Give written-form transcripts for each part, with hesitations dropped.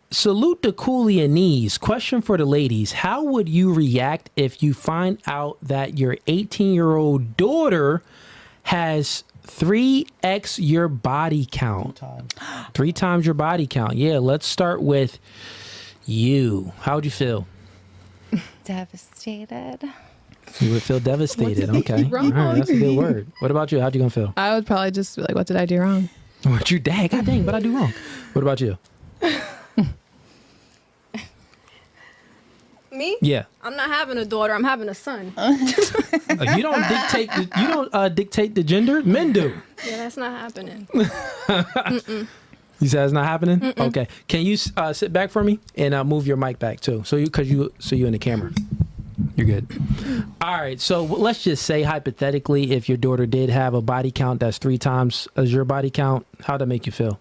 Salute to Cooley and Knees. Question for the ladies. How would you react if you find out that your 18-year-old daughter has 3x your body count? 3 times your body count. Yeah, let's start with you. How would you feel? Devastated. You would feel devastated. Okay. All right, that's a good word. What about you? How'd you gonna feel? I would probably just be like, what did I do wrong? What you dang? God dang, what I do wrong? What about you? Me? Yeah. I'm not having a daughter. I'm having a son. You don't dictate the gender. Men do. Yeah, that's not happening. You said it's not happening. Okay. Can you sit back for me and move your mic back too? So you in the camera. You're good. All right. So let's just say hypothetically, if your daughter did have a body count that's 3 times as your body count, how'd that make you feel?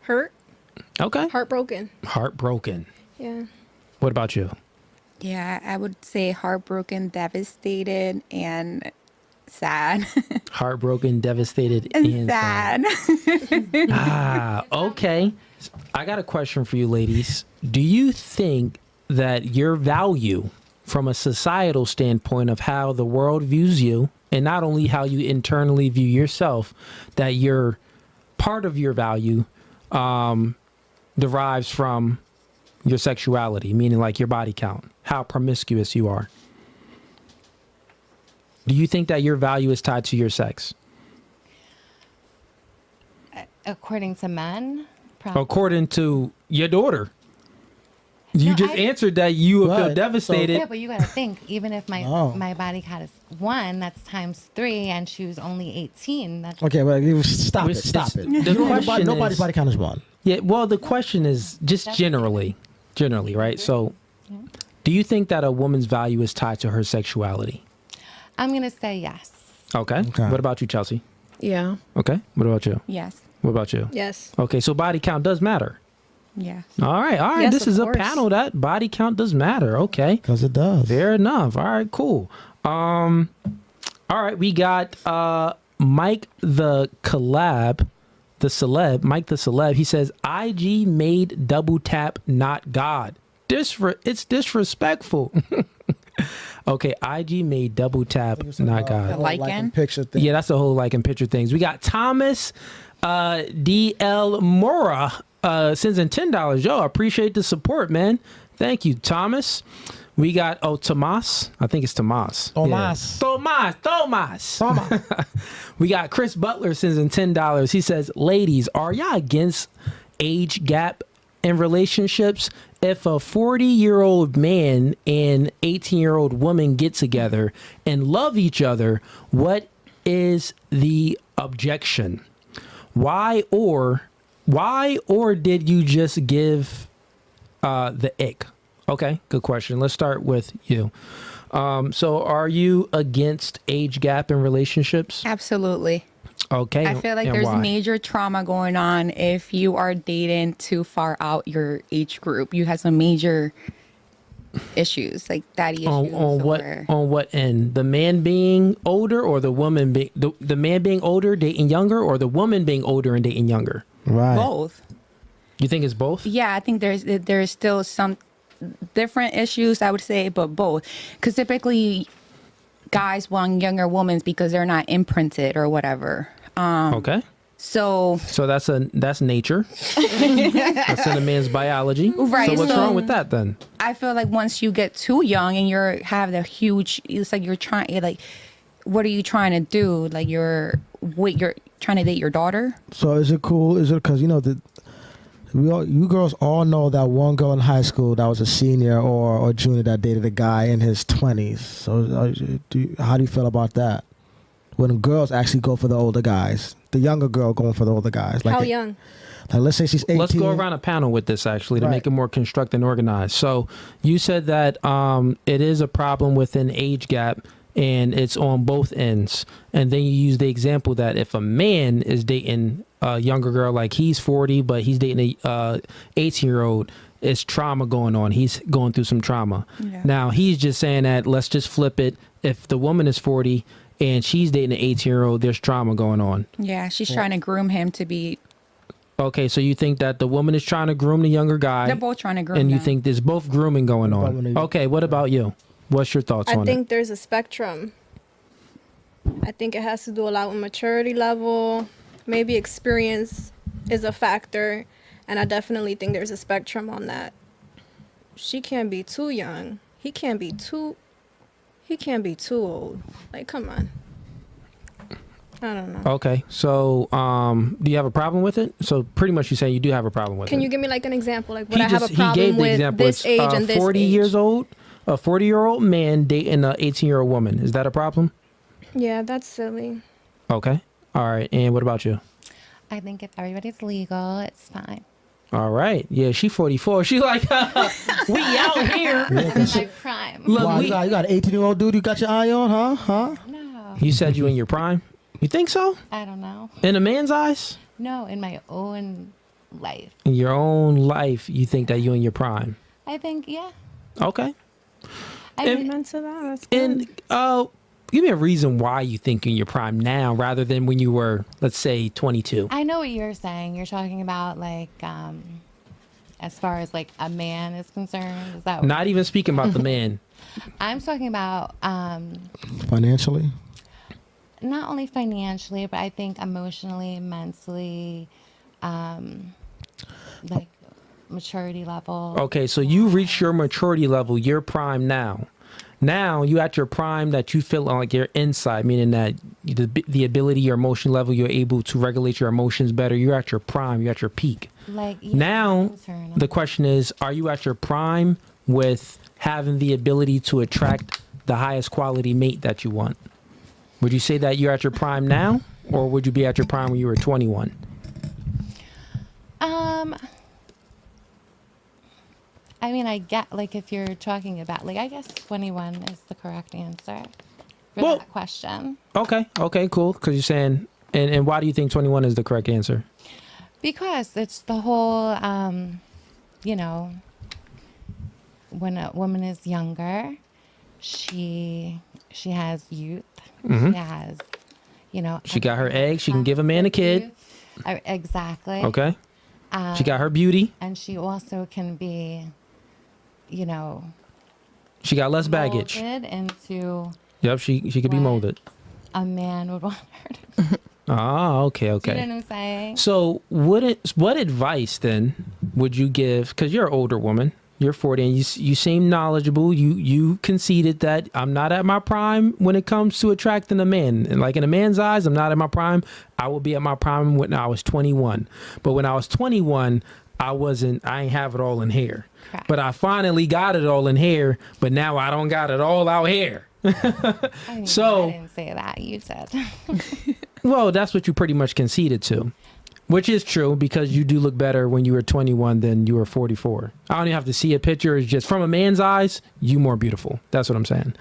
Hurt. Okay. Heartbroken. Heartbroken. Yeah. What about you? Yeah, I would say heartbroken, devastated, and sad. Heartbroken, devastated, and sad. Okay. I got a question for you, ladies. Do you think that your value from a societal standpoint of how the world views you, and not only how you internally view yourself, that your part of your value derives from your sexuality, meaning like your body count, how promiscuous you are? Do you think that your value is tied to your sex? According to men? According to your daughter. You answered that you would feel devastated. Yeah, but you got to think, even if my body count is 1, that's times 3, and she was only 18. That's okay, well, stop it. The question nobody's body count is 1. Yeah, well, the question is just generally, right? So, do you think that a woman's value is tied to her sexuality? I'm going to say yes. Okay. What about you, Chelsea? Yeah. Okay. What about you? Yes. What about you? Yes. Okay, so body count does matter. Yeah. All right. Yes, this is of course. a panel that body count does matter. Okay. Because it does. Fair enough. All right, cool. All right, we got Mike the celeb. Mike the celeb. He says IG made double tap, not God. It's disrespectful. Okay, IG made double tap, not God. Liking picture thing. Yeah, that's the whole liking picture things. We got Thomas DL Mora sends in $10. Yo, I appreciate the support, man. Thank you, Thomas. We got Tomas. I think it's Tomas. Tomas. Yeah. Tomas. We got Chris Butler sends in $10. He says, ladies, are y'all against age gap in relationships? If a 40-year-old man and 18-year-old woman get together and love each other, what is the objection? Why or did you just give the ick? Okay, good question. Let's start with you. So are you against age gap in relationships? Absolutely. Okay. I feel like there's major trauma going on if you are dating too far out your age group. You have some major issues, like daddy issues. On what end? The man being older, or the woman being the man being older dating younger, or the woman being older and dating younger? Right. Both. You think it's both? Yeah, I think there's still some different issues, I would say, but both. Because typically guys want younger women because they're not imprinted or whatever. Okay. So that's nature. That's in a man's biology. Right. So what's wrong with that then? I feel like once you get too young and have the huge, it's like you're trying, like, what are you trying to do? Like you're trying to date your daughter. So is it cool? Is it because you girls all know that one girl in high school that was a senior or junior that dated a guy in his 20s. So how do you feel about that? When girls actually go for the older guys, the younger girl going for the older guys. Like how young? Like let's say she's 18. Let's go around a panel with this actually to make it more constructed and organized. So you said that it is a problem with an age gap and it's on both ends. And then you use the example that if a man is dating a younger girl, like he's 40, but he's dating a 18-year-old, it's trauma going on. He's going through some trauma. Yeah. Now he's just saying that let's just flip it. If the woman is 40 and she's dating an 18-year-old, there's trauma going on. Yeah, she's trying to groom him to be Okay, so you think that the woman is trying to groom the younger guy, They're both trying to groom and you them. think there's both grooming going on. Grooming. Okay, what about you? What's your thoughts I on think there's a spectrum. I think it has to do a lot with maturity level. Maybe experience is a factor. And I definitely think there's a spectrum on that. She can't be too young. He can't be too old. Like, come on. I don't know. it? Okay, so do you have a problem with it? So pretty much you're saying you do have a problem with it. Can you give me like an example? Like, would He I have a gave problem the with example. this age and this 40 age? years old, a 40-year-old man dating an 18-year-old woman. Is that a problem? Yeah, that's silly. Okay. All right. And what about you? I think if everybody's legal, it's fine. All right. Yeah, she 44. She like, we out here. I'm in my prime. Look, Wow, we- you got an 18-year-old dude you got your eye on, huh? No, You said you in your prime? You think so? I don't know. In a man's eyes? No, in my own life. In your own life, you think that you in your prime? I think, yeah. Okay. I And- mean, Amen to that. That's good. And give me a reason why you think you're in your prime now rather than when you were, let's say, 22. I know what you're saying. You're talking about like, as far as like a man is concerned. Is that what Not even speaking about the man. I'm talking about? Financially? Not only financially, but I think emotionally, mentally, like maturity level. Okay, so you reached your maturity level, your prime now. Now you at your prime that you feel like you're inside, meaning that the ability, your emotion level, you're able to regulate your emotions better. You're at your prime. You're at your peak. Like yeah, Now concern. the question is, are you at your prime with having the ability to attract the highest quality mate that you want? Would you say that you're at your prime now, or would you be at your prime when you were 21? I mean, I get like if you're talking about like I guess 21 is the correct answer for Well- that question. Okay, cool. Because you're saying, and why do you think 21 is the correct answer? Because it's the whole, you know, when a woman is younger, she has youth. She has, you know, She got her eggs. She can give a man a kid. Exactly. Okay. She got her beauty. And she also can be, you know, She got less baggage. molded into Yep, she could be What? molded. a man would want her to. Ah, okay. You know what Okay. I'm saying? So what advice then would you give? Because you're an older woman. You're 40 and you seem knowledgeable. You conceded that I'm not at my prime when it comes to attracting a man. And like in a man's eyes, I'm not at my prime. I will be at my prime when I was 21. But when I was 21, I ain't have it all in here. Correct. But I finally got it all in here, but now I don't got it all out here. I mean, So- I didn't say that. You said. Well, that's what you pretty much conceded to. Which is true because you do look better when you were 21 than you were 44. I don't even have to see a picture. It's just from a man's eyes, you more beautiful. That's what I'm saying.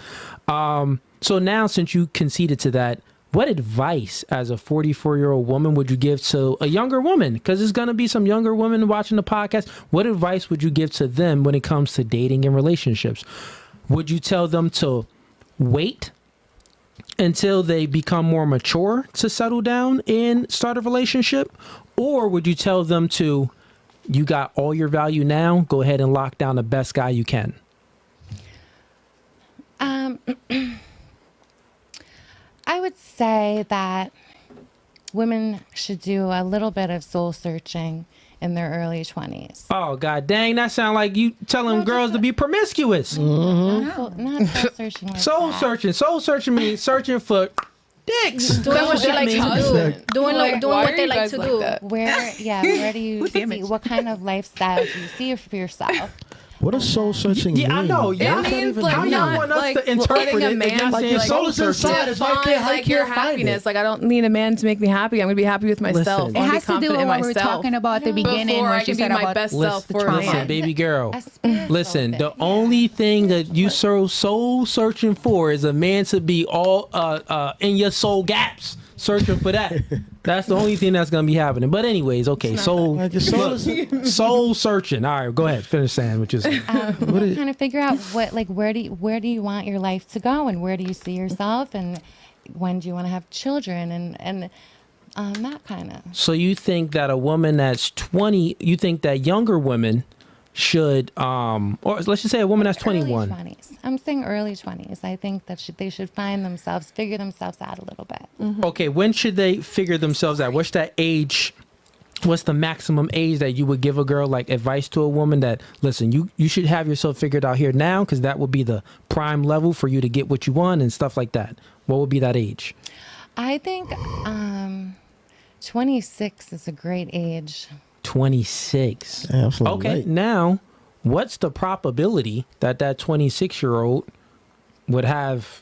So now since you conceded to that, what advice as a 44-year-old woman would you give to a younger woman? Because there's going to be some younger women watching the podcast. What advice would you give to them when it comes to dating and relationships? Would you tell them to wait until they become more mature to settle down and start a relationship? Or would you tell them to, you got all your value now, go ahead and lock down the best guy you can? I would say that women should do a little bit of soul searching in their early 20s. Oh, god dang, that sound like you telling girls to be promiscuous. Not soul searching like Soul that. searching. Soul searching means searching for dicks. Doing what she that likes means. to do. Doing Why what are they you like guys to like do. that? Where do you see, what kind of lifestyle do you see for yourself? What does soul searching mean? Yeah, I know. Yeah, It means like how y'all not want us like to interpret getting it? a and man y'all like saying your soul soul is searching. inside. It's right there. How like can your you find happiness. it? Like I don't need a man to make me happy. I'm gonna be happy with myself. Listen. It I'll be has to do confident with in what we were myself. talking about at the beginning Before when I she can be said my about best Listen, self for a listen, man. baby girl. A spiritual Listen, the thing. only thing that you soul searching for is a man to be all in your soul gaps, searching for that. That's the only thing that's gonna be happening. But anyways, okay, soul Like your soul is soul searching. All right, go ahead, finish saying what you're saying. Kind of figure out where do you want your life to go, and where do you see yourself, and when do you want to have children, and that kind of. So you think that a woman that's 20, you think that younger women should, or let's just say a woman that's 21. Early 20s. I'm saying early 20s. I think that they should find themselves, figure themselves out a little bit. Okay, when should they figure themselves out? What's that age? What's the maximum age that you would give a girl, like advice to a woman that, listen, you should have yourself figured out here now, because that would be the prime level for you to get what you want and stuff like that. What would be that age? I think 26 is a great age. 26. Yeah, that's a little Okay, late. now what's the probability that 26-year-old would have,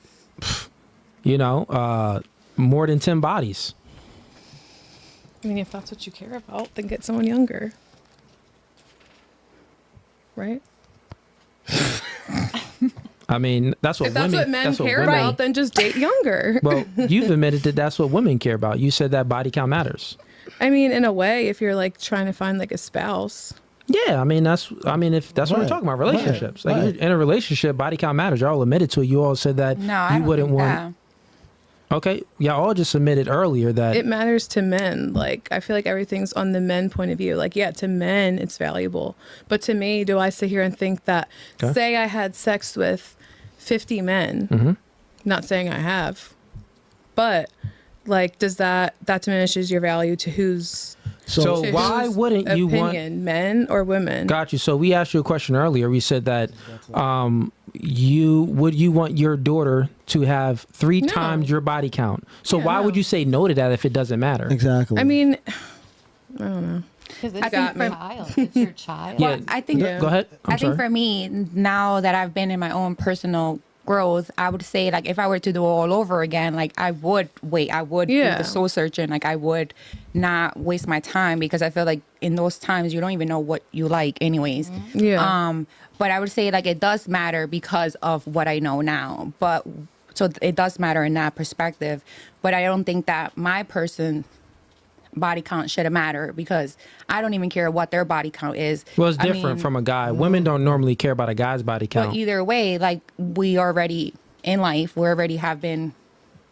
more than 10 bodies? I mean, if that's what you care about, then get someone younger. Right? I mean, that's what If that's women. what men that's what care women- about, then just date younger. Well, you've admitted that that's what women care about. You said that body count matters. I mean, in a way, if you're like trying to find like a spouse. Yeah, if that's what we're Right, talking about, relationships. right, Like right. in a relationship, body count matters. Y'all admitted to it. You all said that No, I you don't wouldn't think want. that. Okay, y'all all just admitted earlier that It matters to men. Like, I feel like everything's on the men point of view. Like, yeah, to men, it's valuable. But to me, do I sit here and think that, Okay. say I had sex with 50 men, Mm-hmm. not saying I have, but like, does that diminishes your value to whose So to why whose wouldn't you want? opinion, men or women? Got you. So we asked you a question earlier. We said that you want your daughter to have 3 No. times your body count. So Yeah, why would no. you say no to that if it doesn't matter? Exactly. I mean, Because it's got your me. child. It's your child. Yeah. I think Yeah. Go ahead. I'm I think sorry. for me, now that I've been in my own personal growth, I would say, like, if I were to do it all over again, like, I would wait. I would do Yeah. the soul searching. Like, I would not waste my time, because I feel like in those times you don't even know what you like anyways. yeah. But I would say, like, it does matter because of what I know now. But so it does matter in that perspective. But I don't think that my person body count should matter, because I don't even care what their body count is. Well, it's I different mean, from a guy. Women don't normally care about a guy's body count. But either way, like, we already in life, we already have been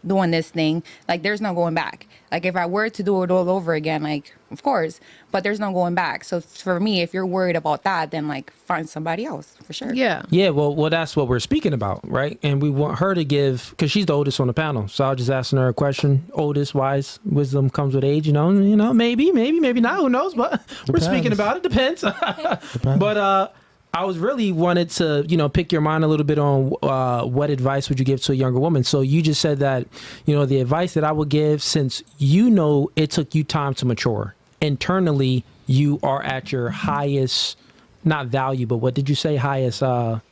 doing this thing. Like, there's no going back. Like, if I were to do it all over again, like, of course, but there's no going back. So for me, if you're worried about that, then, like, find somebody else for sure. Yeah. Yeah, well, that's what we're speaking about, right? And we want her to give, because she's the oldest on the panel. So I'll just asking her a question. Oldest, wise, wisdom comes with age. Maybe not. Who knows? But we're Depends. speaking about it. Depends. But I was really wanted to, pick your mind a little bit on what advice would you give to a younger woman. So you just said that, the advice that I would give, since it took you time to mature internally, you are at your highest, not value, but what did you say? Highest,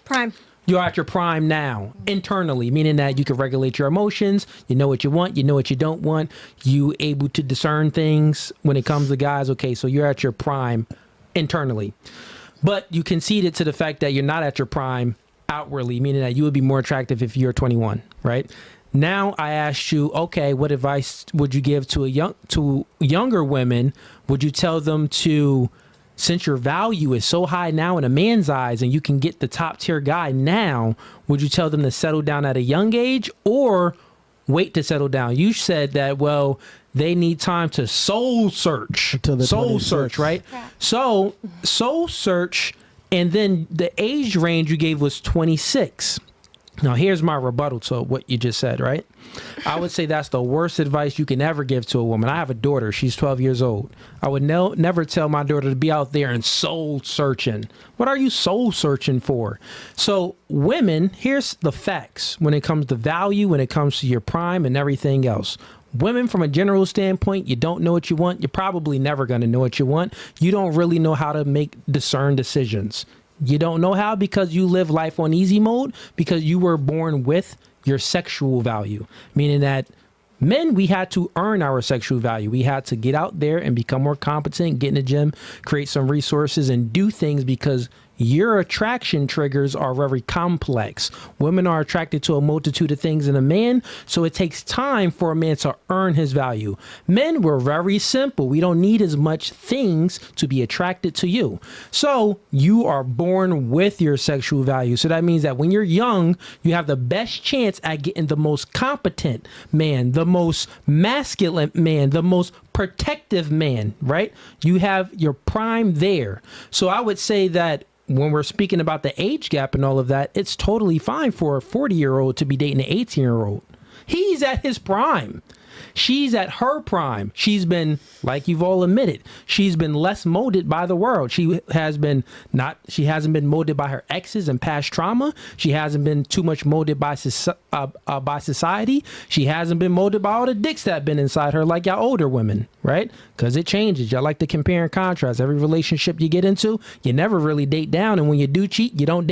Prime. you're at your prime now internally, meaning that you can regulate your emotions. You know what you want. You know what you don't want. You able to discern things when it comes to guys. Okay, so you're at your prime internally. But you conceded to the fact that you're not at your prime outwardly, meaning that you would be more attractive if you're 21, right? Now I asked you, okay, what advice would you give to younger women? Would you tell them to, since your value is so high now in a man's eyes and you can get the top tier guy now, would you tell them to settle down at a young age or wait to settle down? You said that, well, they need time to soul search. Until they're Soul 26. search, right? So soul search, and then the age range you gave was 26. Now, here's my rebuttal to what you just said, right? I would say that's the worst advice you can ever give to a woman. I have a daughter. She's 12 years old. I would never tell my daughter to be out there and soul searching. What are you soul searching for? So women, here's the facts when it comes to value, when it comes to your prime and everything else. Women, from a general standpoint, you don't know what you want. You're probably never going to know what you want. You don't really know how to discern decisions. You don't know how because you live life on easy mode, because you were born with your sexual value, meaning that men, we had to earn our sexual value. We had to get out there and become more competent, get in the gym, create some resources and do things because your attraction triggers are very complex. Women are attracted to a multitude of things in a man, so it takes time for a man to earn his value. Men, we're very simple. We don't need as much things to be attracted to you. So you are born with your sexual value. So that means that when you're young, you have the best chance at getting the most competent man, the most masculine man, the most protective man, right? You have your prime there. So I would say that when we're speaking about the age gap and all of that, it's totally fine for a 40-year-old to be dating an 18-year-old. He's at his prime. She's at her prime. She's been, like you've all admitted, she's been less molded by the world. She hasn't been molded by her exes and past trauma. She hasn't been too much molded by society. She hasn't been molded by all the dicks that have been inside her like y'all older women, right? Because it changes. Y'all like to compare and contrast. Every relationship you get into, you never really date down. And when you do cheat, you don't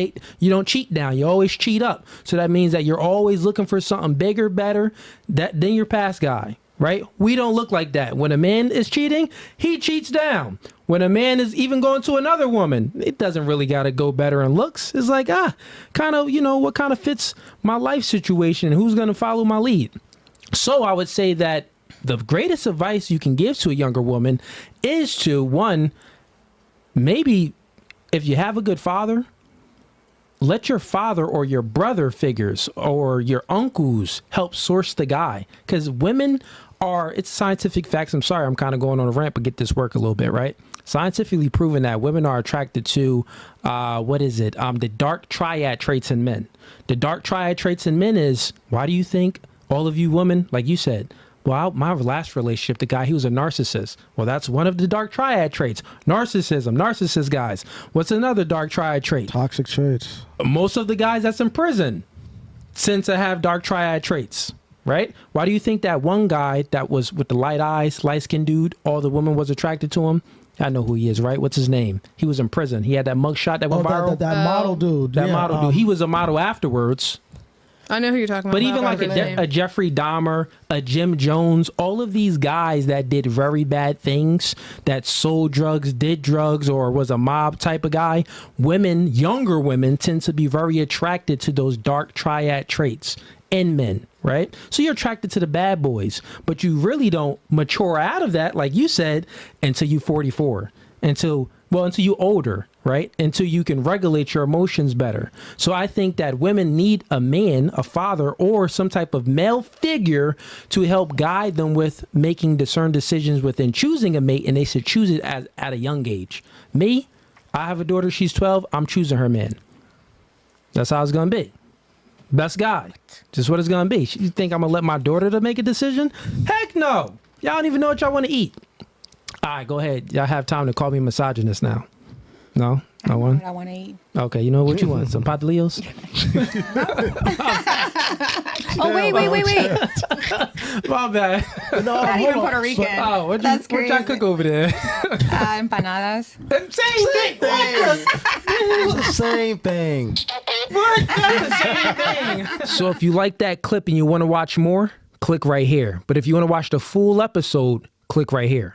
cheat down. You always cheat up. So that means that you're always looking for something bigger, better than your past guy. Right? We don't look like that. When a man is cheating, he cheats down. When a man is even going to another woman, it doesn't really got to go better in looks. It's like, kind of, what kind of fits my life situation? Who's going to follow my lead? So I would say that the greatest advice you can give to a younger woman is to, one, maybe if you have a good father, let your father or your brother figures or your uncles help source the guy. Because women it's scientific facts. I'm sorry, I'm kind of going on a rant, but get this work a little bit, right? Scientifically proven that women are attracted to, the dark triad traits in men. The dark triad traits in men is, why do you think all of you women, like you said, well, my last relationship, the guy, he was a narcissist. Well, that's one of the dark triad traits. Narcissist guys. What's another dark triad trait? Toxic traits. Most of the guys that's in prison tend to have dark triad traits, right? Why do you think that one guy that was with the light eyes, light-skinned dude, all the women was attracted to him? I know who he is, right? What's his name? He was in prison. He had that mugshot that went viral. That model dude. That model dude. He was a model afterwards. I know who you're talking about. But even like a Jeffrey Dahmer, a Jim Jones, all of these guys that did very bad things, that sold drugs, did drugs, or was a mob type of guy, younger women tend to be very attracted to those dark triad traits in men, right? So you're attracted to the bad boys, but you really don't mature out of that, like you said, until you're 44, until you're older, right? Until you can regulate your emotions better. So I think that women need a man, a father, or some type of male figure to help guide them with making discerned decisions within choosing a mate, and they should choose it at a young age. Me, I have a daughter, she's 12, I'm choosing her man. That's how it's going to be. Best guy. Just what it's going to be. You think I'm going to let my daughter to make a decision? Heck no. Y'all don't even know what y'all want to eat. All right, go ahead. Y'all have time to call me misogynist now. No? No one? I want to eat. Okay, you know what you want? Some patillos? Oh, wait. My bad. Not even Puerto Rican. What That's y'all crazy. cook over there? Empanadas. Same thing. It's the same thing. What? That's the same thing. So if you like that clip and you want to watch more, click right here. But if you want to watch the full episode, click right here.